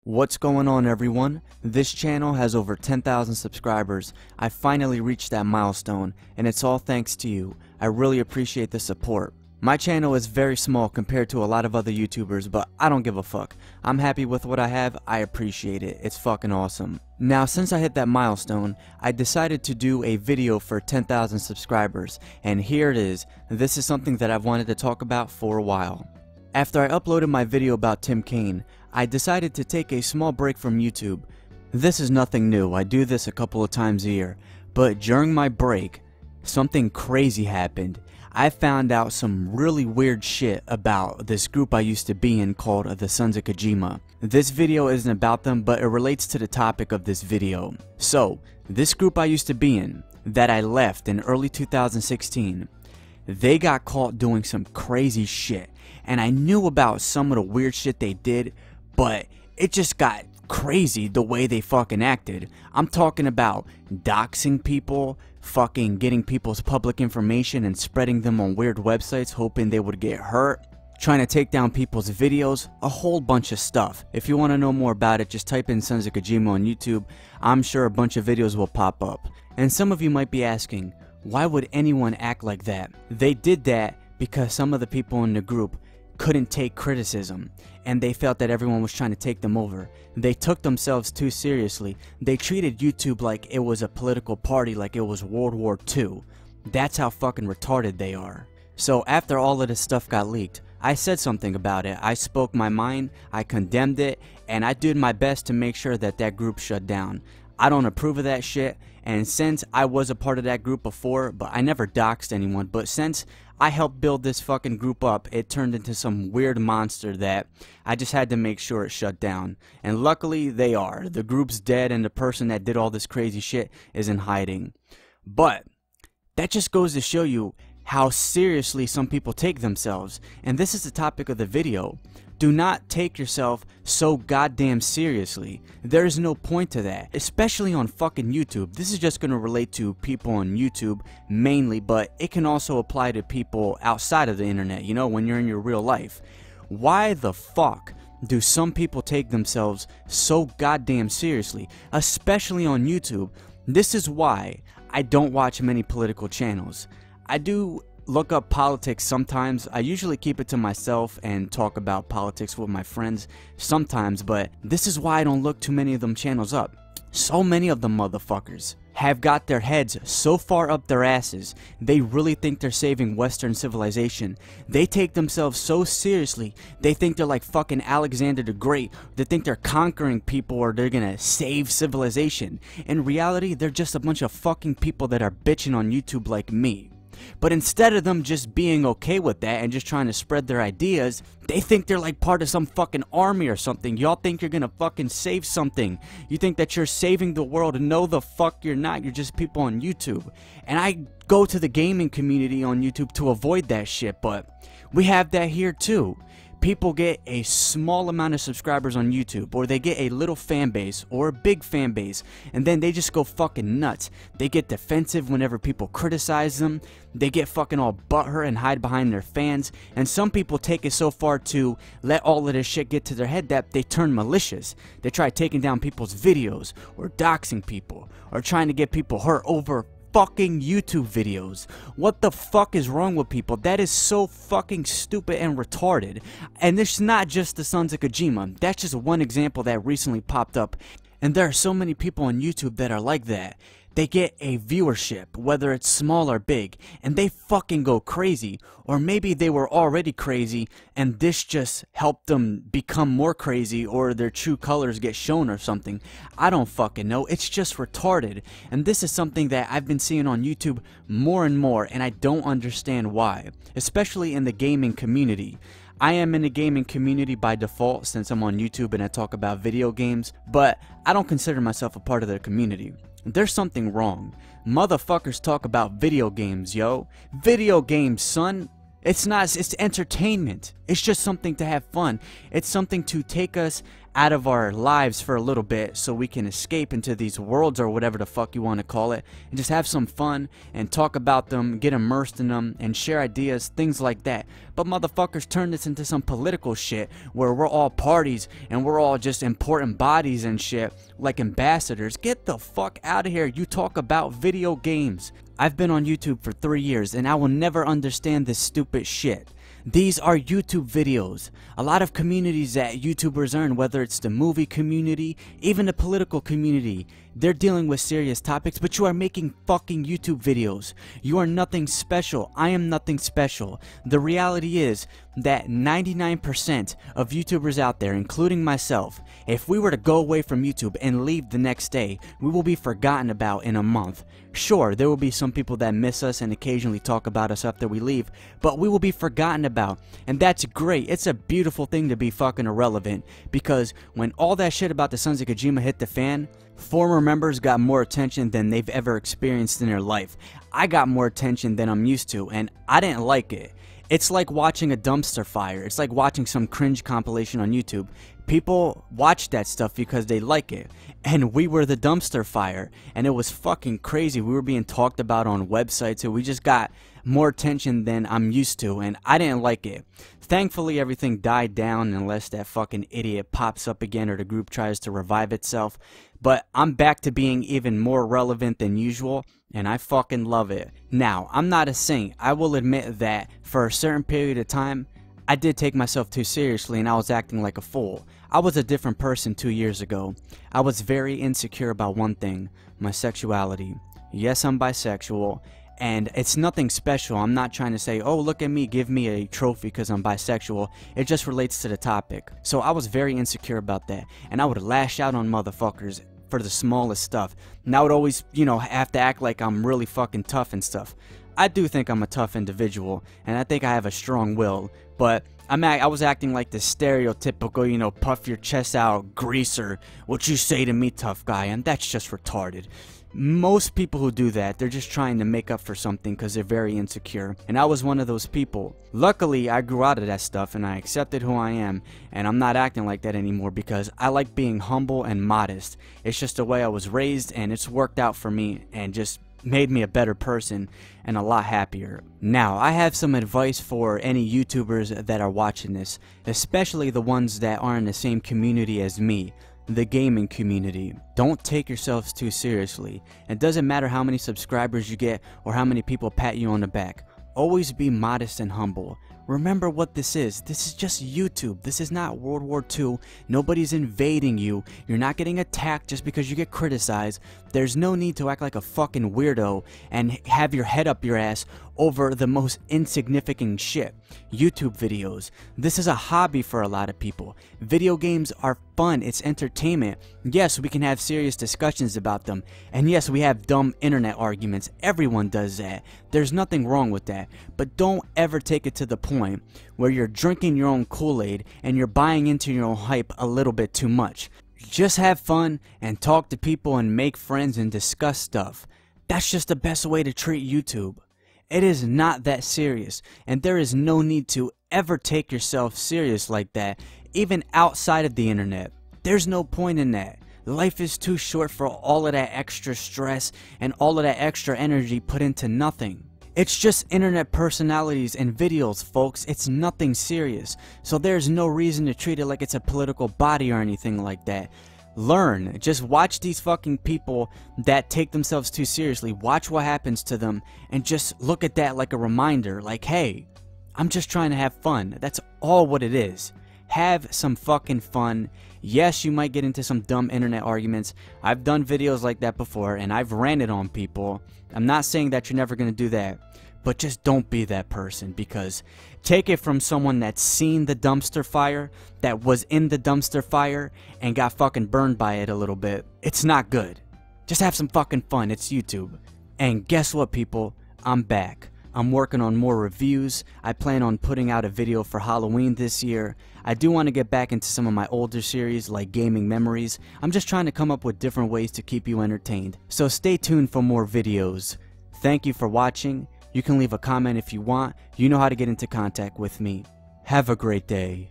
What's going on, everyone? This channel has over 10,000 subscribers. I finally reached that milestone, and it's all thanks to you. I really appreciate the support. My channel is very small compared to a lot of other YouTubers, but I don't give a fuck. I'm happy with what I have. I appreciate it. It's fucking awesome. Now, since I hit that milestone, I decided to do a video for 10,000 subscribers, and here it is. This is something that I've wanted to talk about for a while. After I uploaded my video about Tim Kaine, I decided to take a small break from YouTube. This is nothing new, I do this a couple of times a year, but during my break, something crazy happened. I found out some really weird shit about this group I used to be in called the Sons of Kojima. This video isn't about them, but it relates to the topic of this video. So, this group I used to be in, that I left in early 2016, they got caught doing some crazy shit, and I knew about some of the weird shit they did, but it just got crazy the way they fucking acted. I'm talking about doxing people, fucking getting people's public information and spreading them on weird websites hoping they would get hurt, trying to take down people's videos, a whole bunch of stuff. If you want to know more about it, just type in Sons of Kojima on YouTube. I'm sure a bunch of videos will pop up. And some of you might be asking, why would anyone act like that? They did that because some of the people in the group couldn't take criticism, and they felt that everyone was trying to take them over. They took themselves too seriously. They treated YouTube like it was a political party, like it was World War II. That's how fucking retarded they are. So after all of this stuff got leaked, I said something about it. I spoke my mind, I condemned it, and I did my best to make sure that that group shut down. I don't approve of that shit, and since I was a part of that group before, but I never doxed anyone, but since I helped build this fucking group up, it turned into some weird monster that I just had to make sure it shut down. And luckily, they are. The group's dead, and the person that did all this crazy shit is in hiding. But that just goes to show you how seriously some people take themselves, and this is the topic of the video. Do not take yourself so goddamn seriously. There is no point to that, especially on fucking YouTube. This is just going to relate to people on YouTube mainly, but it can also apply to people outside of the internet, you know, when you're in your real life. Why the fuck do some people take themselves so goddamn seriously, especially on YouTube? This is why I don't watch many political channels. I do look up politics sometimes. I usually keep it to myself and talk about politics with my friends sometimes, but this is why I don't look too many of them channels up. So many of them motherfuckers have got their heads so far up their asses, they really think they're saving Western civilization. They take themselves so seriously, they think they're like fucking Alexander the Great. They think they're conquering people or they're gonna save civilization. In reality, they're just a bunch of fucking people that are bitching on YouTube like me. But instead of them just being okay with that and just trying to spread their ideas, they think they're like part of some fucking army or something. Y'all think you're gonna fucking save something. You think that you're saving the world, and no the fuck you're not. You're just people on YouTube. And I go to the gaming community on YouTube to avoid that shit, but we have that here too. People get a small amount of subscribers on YouTube, or they get a little fan base or a big fan base, and then they just go fucking nuts. They get defensive whenever people criticize them. They get fucking all butthurt and hide behind their fans, and some people take it so far to let all of this shit get to their head that they turn malicious. They try taking down people's videos, or doxing people, or trying to get people hurt over fucking YouTube videos. What the fuck is wrong with people? That is so fucking stupid and retarded. And it's not just the Sons of Kojima. That's just one example that recently popped up. And there are so many people on YouTube that are like that. They get a viewership, whether it's small or big, and they fucking go crazy. Or maybe they were already crazy and this just helped them become more crazy, or their true colors get shown or something. I don't fucking know. It's just retarded. And this is something that I've been seeing on YouTube more and more, and I don't understand why, especially in the gaming community. I am in the gaming community by default since I'm on YouTube and I talk about video games, but I don't consider myself a part of the community. There's something wrong. Motherfuckers talk about video games, yo. Video games, son. It's not, it's entertainment. It's just something to have fun. It's something to take us out of our lives for a little bit so we can escape into these worlds or whatever the fuck you want to call it, and just have some fun and talk about them, get immersed in them, and share ideas, things like that. But motherfuckers turn this into some political shit where we're all parties and we're all just important bodies and shit like ambassadors. Get the fuck out of here. You talk about video games. I've been on YouTube for 3 years and I will never understand this stupid shit. These are YouTube videos. A lot of communities that YouTubers are in, whether it's the movie community, even the political community, they're dealing with serious topics, but you are making fucking YouTube videos. You are nothing special. I am nothing special. The reality is that 99% of YouTubers out there, including myself, if we were to go away from YouTube and leave the next day, we will be forgotten about in a month. Sure, there will be some people that miss us and occasionally talk about us after we leave, but we will be forgotten about, and that's great. It's a beautiful thing to be fucking irrelevant, because when all that shit about the Sons of Kojima hit the fan, former members got more attention than they've ever experienced in their life. I got more attention than I'm used to, and I didn't like it. It's like watching a dumpster fire. It's like watching some cringe compilation on YouTube. People watch that stuff because they like it, and we were the dumpster fire, and it was fucking crazy. We were being talked about on websites, and we just got more attention than I'm used to, and I didn't like it. Thankfully, everything died down unless that fucking idiot pops up again or the group tries to revive itself. But I'm back to being even more relevant than usual, and I fucking love it. Now, I'm not a saint. I will admit that for a certain period of time, I did take myself too seriously and I was acting like a fool. I was a different person 2 years ago. I was very insecure about one thing, my sexuality. Yes, I'm bisexual, and it's nothing special. I'm not trying to say, oh, look at me, give me a trophy because I'm bisexual. It just relates to the topic. So I was very insecure about that, and I would lash out on motherfuckers for the smallest stuff. And I would always, you know, have to act like I'm really fucking tough and stuff. I do think I'm a tough individual, and I think I have a strong will, but I was acting like the stereotypical, you know, puff your chest out, greaser, what you say to me, tough guy, and that's just retarded. Most people who do that, they're just trying to make up for something because they're very insecure, and I was one of those people. Luckily, I grew out of that stuff and I accepted who I am, and I'm not acting like that anymore because I like being humble and modest. It's just the way I was raised, and it's worked out for me and just made me a better person and a lot happier. Now, I have some advice for any YouTubers that are watching this, especially the ones that are in the same community as me, the gaming community. Don't take yourselves too seriously. It doesn't matter how many subscribers you get or how many people pat you on the back. Always be modest and humble. Remember what this is. This is just YouTube. This is not World War II. Nobody's invading you. You're not getting attacked just because you get criticized. There's no need to act like a fucking weirdo and have your head up your ass over the most insignificant shit. YouTube videos. This is a hobby for a lot of people. Video games are fun. It's entertainment. Yes, we can have serious discussions about them. And yes, we have dumb internet arguments. Everyone does that. There's nothing wrong with that. But don't ever take it to the point where you're drinking your own Kool-Aid and you're buying into your own hype a little bit too much. Just have fun and talk to people and make friends and discuss stuff. That's just the best way to treat YouTube. It is not that serious, and there is no need to ever take yourself serious like that, even outside of the internet. There's no point in that. Life is too short for all of that extra stress and all of that extra energy put into nothing. It's just internet personalities and videos, folks. It's nothing serious. So there's no reason to treat it like it's a political body or anything like that. Learn. Just watch these fucking people that take themselves too seriously. Watch what happens to them and just look at that like a reminder. Like, hey, I'm just trying to have fun. That's all what it is. Have some fucking fun. Yes, you might get into some dumb internet arguments. I've done videos like that before and I've ranted on people. I'm not saying that you're never going to do that. But just don't be that person, because take it from someone that's seen the dumpster fire, that was in the dumpster fire, and got fucking burned by it a little bit. It's not good. Just have some fucking fun. It's YouTube. And guess what, people? I'm back. I'm working on more reviews. I plan on putting out a video for Halloween this year. I do want to get back into some of my older series like Gaming Memories. I'm just trying to come up with different ways to keep you entertained. So stay tuned for more videos. Thank you for watching. You can leave a comment if you want. You know how to get into contact with me. Have a great day.